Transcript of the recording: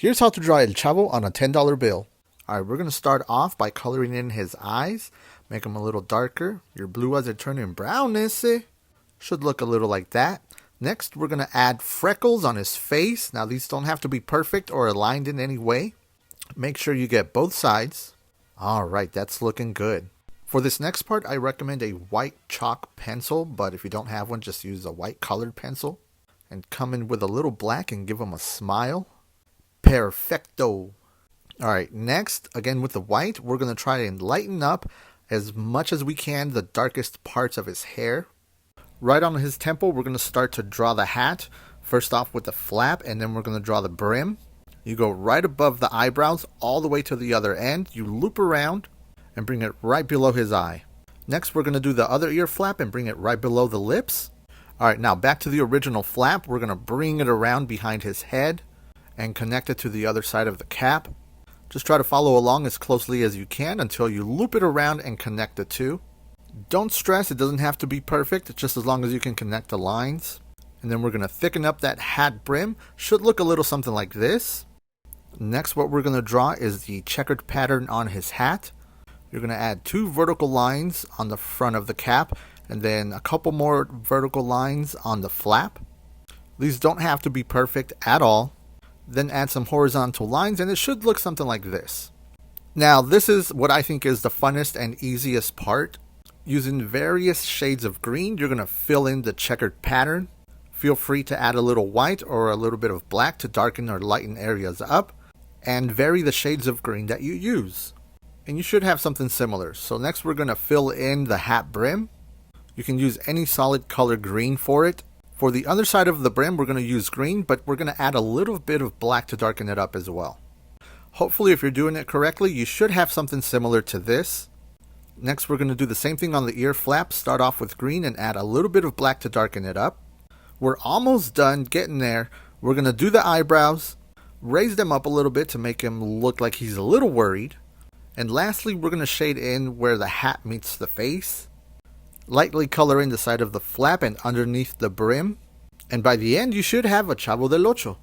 Here's how to draw El Chavo on a $10 bill. Alright, we're going to start off by coloring in his eyes. Make them a little darker. Your blue eyes are turning brown, ese. Should look a little like that. Next, we're going to add freckles on his face. Now, these don't have to be perfect or aligned in any way. Make sure you get both sides. Alright, that's looking good. For this next part, I recommend a white chalk pencil, but if you don't have one, just use a white colored pencil. And come in with a little black and give him a smile. Perfecto. Alright, next, again with the white, we're going to try and lighten up as much as we can the darkest parts of his hair. Right on his temple, we're going to start to draw the hat. First off with the flap, and then we're going to draw the brim. You go right above the eyebrows all the way to the other end. You loop around and bring it right below his eye. Next, we're going to do the other ear flap and bring it right below the lips. Alright, now back to the original flap. We're going to bring it around behind his head and connect it to the other side of the cap. Just try to follow along as closely as you can until you loop it around and connect the two. Don't stress, it doesn't have to be perfect, just as long as you can connect the lines. And then we're going to thicken up that hat brim. Should look a little something like this. Next, what we're going to draw is the checkered pattern on his hat. You're going to add 2 vertical lines on the front of the cap, and then a couple more vertical lines on the flap. These don't have to be perfect at all. Then add some horizontal lines, and it should look something like this. Now, this is what I think is the funnest and easiest part. Using various shades of green, you're going to fill in the checkered pattern. Feel free to add a little white or a little bit of black to darken or lighten areas up, and vary the shades of green that you use. And you should have something similar. So next we're going to fill in the hat brim. You can use any solid color green for it. For the other side of the brim, we're going to use green, but we're going to add a little bit of black to darken it up as well. Hopefully, if you're doing it correctly, you should have something similar to this. Next, we're going to do the same thing on the ear flap. Start off with green and add a little bit of black to darken it up. We're almost done getting there. We're going to do the eyebrows, raise them up a little bit to make him look like he's a little worried. And lastly, we're going to shade in where the hat meets the face. Lightly color in the side of the flap and underneath the brim. And by the end, you should have a Chavo del Ocho.